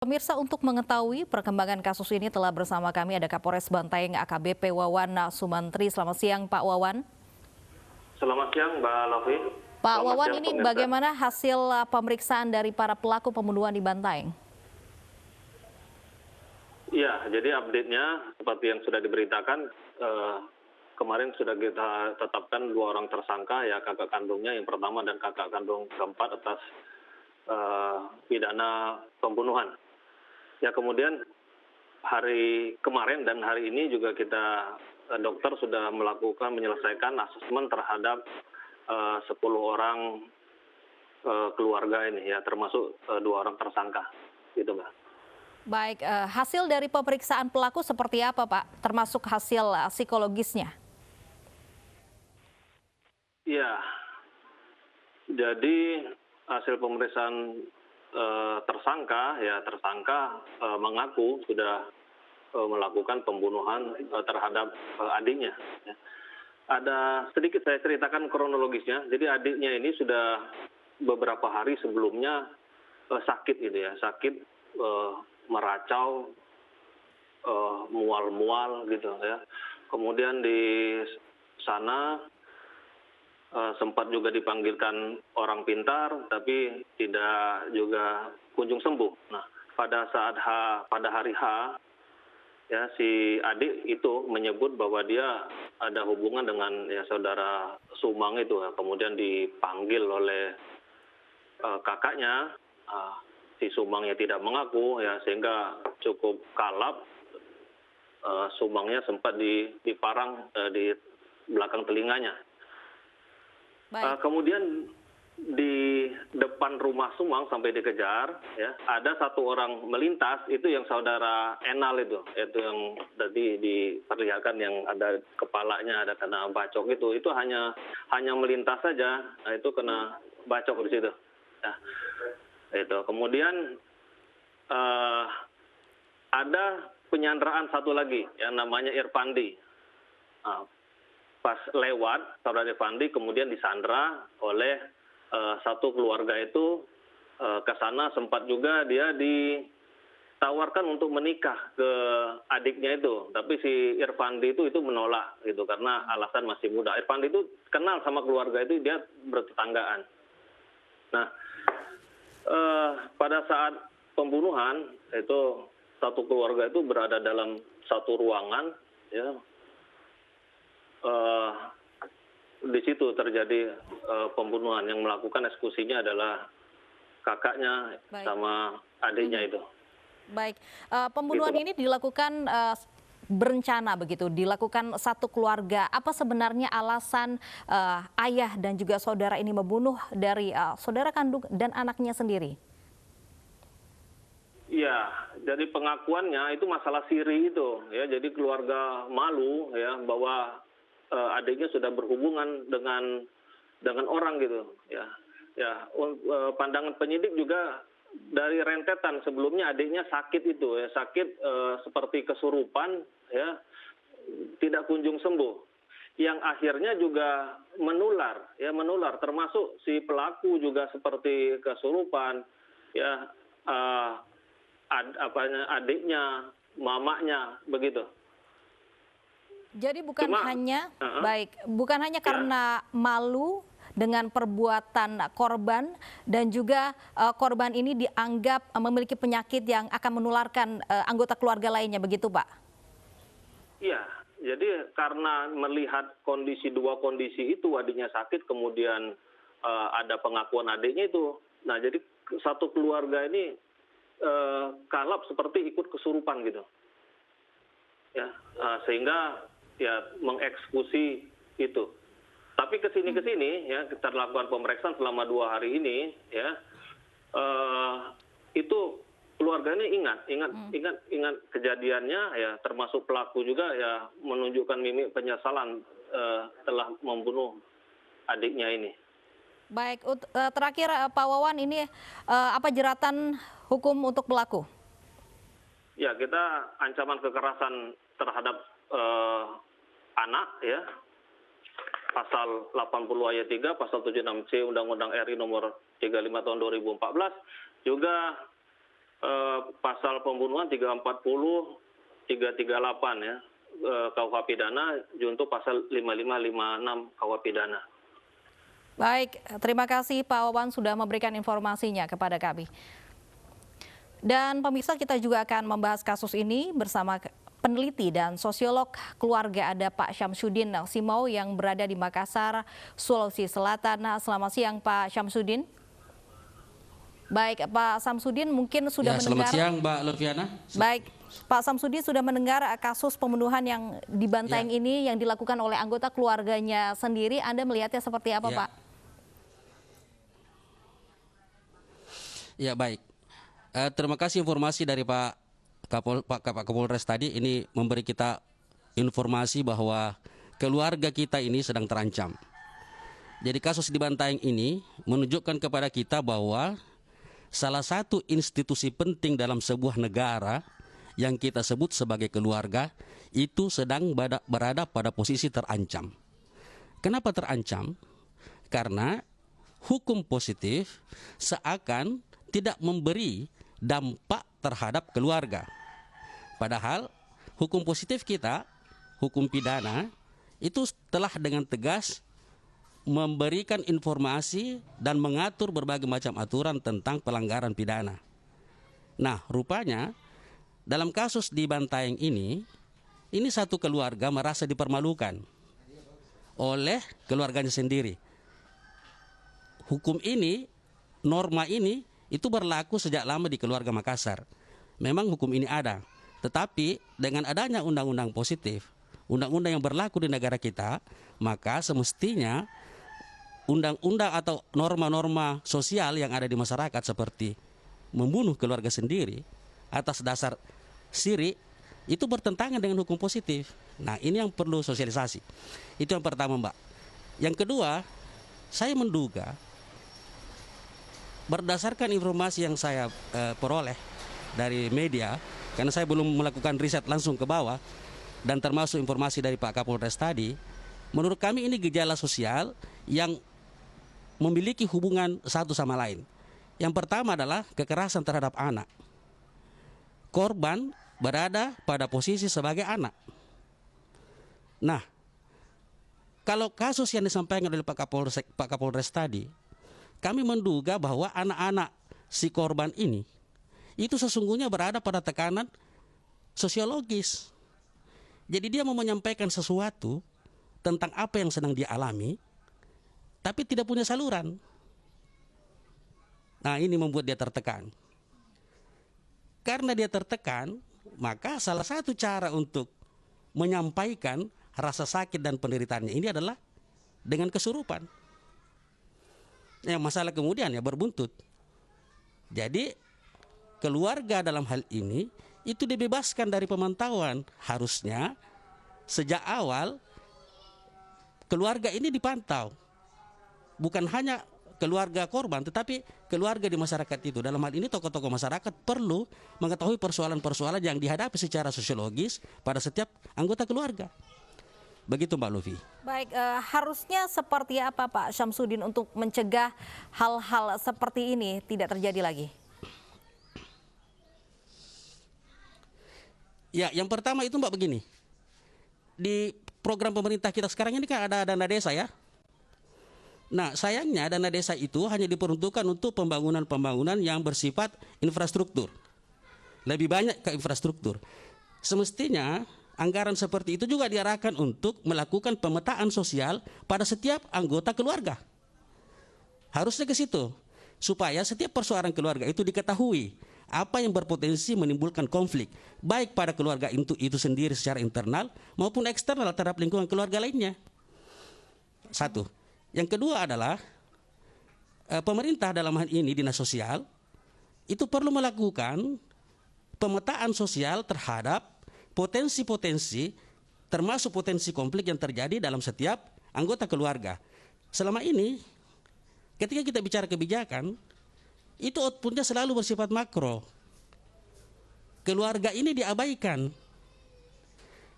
Pemirsa, untuk mengetahui perkembangan kasus ini telah bersama kami ada Kapolres Bantaeng AKBP Wawan Sumantri. Selamat siang Pak Wawan. Selamat siang Mbak Lofi. Pak Selamat Wawan, siang ini pemirsa. bagaimana hasil pemeriksaan dari para pelaku pembunuhan di Bantaeng? Ya, jadi update-nya seperti yang sudah diberitakan, kemarin sudah kita tetapkan 2 orang tersangka, ya kakak kandungnya yang pertama dan kakak kandung keempat atas pidana pembunuhan. Ya, kemudian hari kemarin dan hari ini juga kita dokter sudah menyelesaikan asesmen terhadap 10 orang keluarga ini, ya termasuk 2 orang tersangka, gitu Mbak. Baik, hasil dari pemeriksaan pelaku seperti apa Pak? Termasuk hasil psikologisnya? Iya, jadi hasil pemeriksaan tersangka mengaku sudah melakukan pembunuhan terhadap adiknya. Ya. Ada sedikit saya ceritakan kronologisnya. Jadi adiknya ini sudah beberapa hari sebelumnya sakit gitu ya, sakit meracau, mual-mual gitu ya. Kemudian di sana sempat juga dipanggilkan orang pintar, tapi tidak juga kunjung sembuh. Nah, pada hari H, ya si adik itu menyebut bahwa dia ada hubungan dengan ya saudara Sumang itu, ya. Kemudian dipanggil oleh kakaknya, si Sumangnya tidak mengaku, ya sehingga cukup kalap. Sumangnya sempat diparang di belakang telinganya. Kemudian di depan rumah Sumang sampai dikejar, ya ada 1 orang melintas, itu yang saudara Enal itu yang tadi diperlihatkan yang ada kepalanya ada kena bacok itu hanya melintas saja, nah itu kena bacok di situ. Ya, itu kemudian ada penyanderaan satu lagi yang namanya Irfandi. Pas lewat saudara Irfandi kemudian disandra oleh satu keluarga itu, ke sana sempat juga dia ditawarkan untuk menikah ke adiknya itu, tapi si Irfandi itu menolak gitu karena alasan masih muda. Irfandi itu kenal sama keluarga itu, dia bertetanggaan. Nah, pada saat pembunuhan itu satu keluarga itu berada dalam satu ruangan, ya. Di situ terjadi pembunuhan. Yang melakukan eksekusinya adalah kakaknya. Baik. Sama adiknya itu. Baik, pembunuhan gitu ini dilakukan berencana begitu, dilakukan satu keluarga. Apa sebenarnya alasan ayah dan juga saudara ini membunuh dari saudara kandung dan anaknya sendiri? Iya, jadi pengakuannya itu masalah siri itu, ya. Jadi keluarga malu, ya, bahwa adiknya sudah berhubungan dengan orang gitu, ya. Ya, pandangan penyidik juga dari rentetan sebelumnya adiknya sakit itu, ya, sakit seperti kesurupan, ya, tidak kunjung sembuh. Yang akhirnya juga menular, termasuk si pelaku juga seperti kesurupan, ya, adiknya, mamanya begitu. Jadi bukan hanya karena malu dengan perbuatan korban, dan juga korban ini dianggap memiliki penyakit yang akan menularkan anggota keluarga lainnya, begitu Pak? Iya, jadi karena melihat dua kondisi itu, adiknya sakit, kemudian ada pengakuan adiknya itu, nah jadi satu keluarga ini kalap seperti ikut kesurupan gitu, ya, sehingga ya mengeksekusi itu. Tapi kesini ya kita lakukan pemeriksaan selama 2 hari ini, ya, itu keluarga ini ingat kejadiannya, ya, termasuk pelaku juga ya menunjukkan mimik penyesalan telah membunuh adiknya ini. Baik, terakhir Pak Wawan, ini apa jeratan hukum untuk pelaku? Ya, kita ancaman kekerasan terhadap anak, ya, pasal 80 ayat 3, pasal 76C Undang-Undang RI nomor 35 tahun 2014, juga pasal pembunuhan 340, 338 ya, KUH pidana, junto pasal 5556 KUH pidana. Baik, terima kasih Pak Wawan sudah memberikan informasinya kepada kami. Dan pemirsa, kita juga akan membahas kasus ini bersama peneliti dan sosiolog keluarga, ada Pak Syamsuddin Simau yang berada di Makassar, Sulawesi Selatan. Selamat siang Pak Syamsuddin. Baik, Pak Samsudin mungkin sudah mendengar. Selamat siang Mbak Loviana. Baik, Pak Samsudin sudah mendengar kasus pembunuhan yang di Bantaeng ini yang dilakukan oleh anggota keluarganya sendiri. Anda melihatnya seperti apa, Pak? Ya, baik. Terima kasih informasi dari Pak Kapolres tadi. Ini memberi kita informasi bahwa keluarga kita ini sedang terancam. Jadi kasus di Bantaeng ini menunjukkan kepada kita bahwa salah satu institusi penting dalam sebuah negara yang kita sebut sebagai keluarga itu sedang berada pada posisi terancam. Kenapa terancam? Karena hukum positif seakan tidak memberi dampak terhadap keluarga. Padahal hukum positif kita, hukum pidana, itu telah dengan tegas memberikan informasi dan mengatur berbagai macam aturan tentang pelanggaran pidana. Nah, rupanya dalam kasus di Bantaeng ini satu keluarga merasa dipermalukan oleh keluarganya sendiri. Hukum ini, norma ini, itu berlaku sejak lama di keluarga Makassar. Memang hukum ini ada, tetapi dengan adanya undang-undang positif, undang-undang yang berlaku di negara kita, maka semestinya undang-undang atau norma-norma sosial yang ada di masyarakat seperti membunuh keluarga sendiri atas dasar syirik itu bertentangan dengan hukum positif. Nah, ini yang perlu sosialisasi. Itu yang pertama, Mbak. Yang kedua, saya menduga berdasarkan informasi yang saya peroleh dari media, karena saya belum melakukan riset langsung ke bawah, dan termasuk informasi dari Pak Kapolres tadi, menurut kami ini gejala sosial yang memiliki hubungan satu sama lain. Yang pertama adalah kekerasan terhadap anak. Korban berada pada posisi sebagai anak. Nah, kalau kasus yang disampaikan oleh Pak Kapolres tadi, kami menduga bahwa anak-anak si korban ini itu sesungguhnya berada pada tekanan sosiologis. Jadi dia mau menyampaikan sesuatu tentang apa yang sedang dialami, tapi tidak punya saluran. Nah, ini membuat dia tertekan. Karena dia tertekan, maka salah satu cara untuk menyampaikan rasa sakit dan penderitaannya ini adalah dengan kesurupan. Masalah kemudian berbuntut. Jadi keluarga dalam hal ini itu dibebaskan dari pemantauan. Harusnya sejak awal keluarga ini dipantau. Bukan hanya keluarga korban, tetapi keluarga di masyarakat itu. Dalam hal ini tokoh-tokoh masyarakat perlu mengetahui persoalan-persoalan yang dihadapi secara sosiologis pada setiap anggota keluarga. Begitu Mbak Lufi. Baik, harusnya seperti apa Pak Syamsuddin untuk mencegah hal-hal seperti ini tidak terjadi lagi? Ya, yang pertama itu Mbak begini. Di program pemerintah kita sekarang ini kan ada dana desa ya. Nah, sayangnya dana desa itu hanya diperuntukkan untuk pembangunan-pembangunan yang bersifat infrastruktur. Lebih banyak ke infrastruktur. Semestinya anggaran seperti itu juga diarahkan untuk melakukan pemetaan sosial pada setiap anggota keluarga. Harusnya ke situ, supaya setiap persoalan keluarga itu diketahui apa yang berpotensi menimbulkan konflik, baik pada keluarga itu sendiri secara internal maupun eksternal terhadap lingkungan keluarga lainnya. Satu. Yang kedua adalah pemerintah dalam hal ini dinas sosial itu perlu melakukan pemetaan sosial terhadap potensi-potensi termasuk potensi konflik yang terjadi dalam setiap anggota keluarga. Selama ini ketika kita bicara kebijakan itu outputnya selalu bersifat makro. Keluarga ini diabaikan.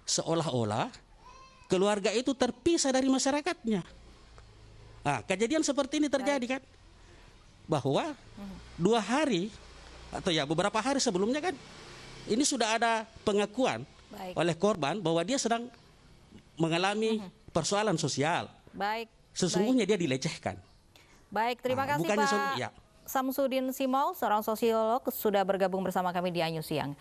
Seolah-olah keluarga itu terpisah dari masyarakatnya. Nah, kejadian seperti ini terjadi kan, bahwa 2 hari atau ya beberapa hari sebelumnya kan ini sudah ada pengakuan oleh korban bahwa dia sedang mengalami persoalan sosial. Sesungguhnya dia dilecehkan. Baik, terima kasih Pak Samsudin Simol, seorang sosiolog sudah bergabung bersama kami di Anyu Siang.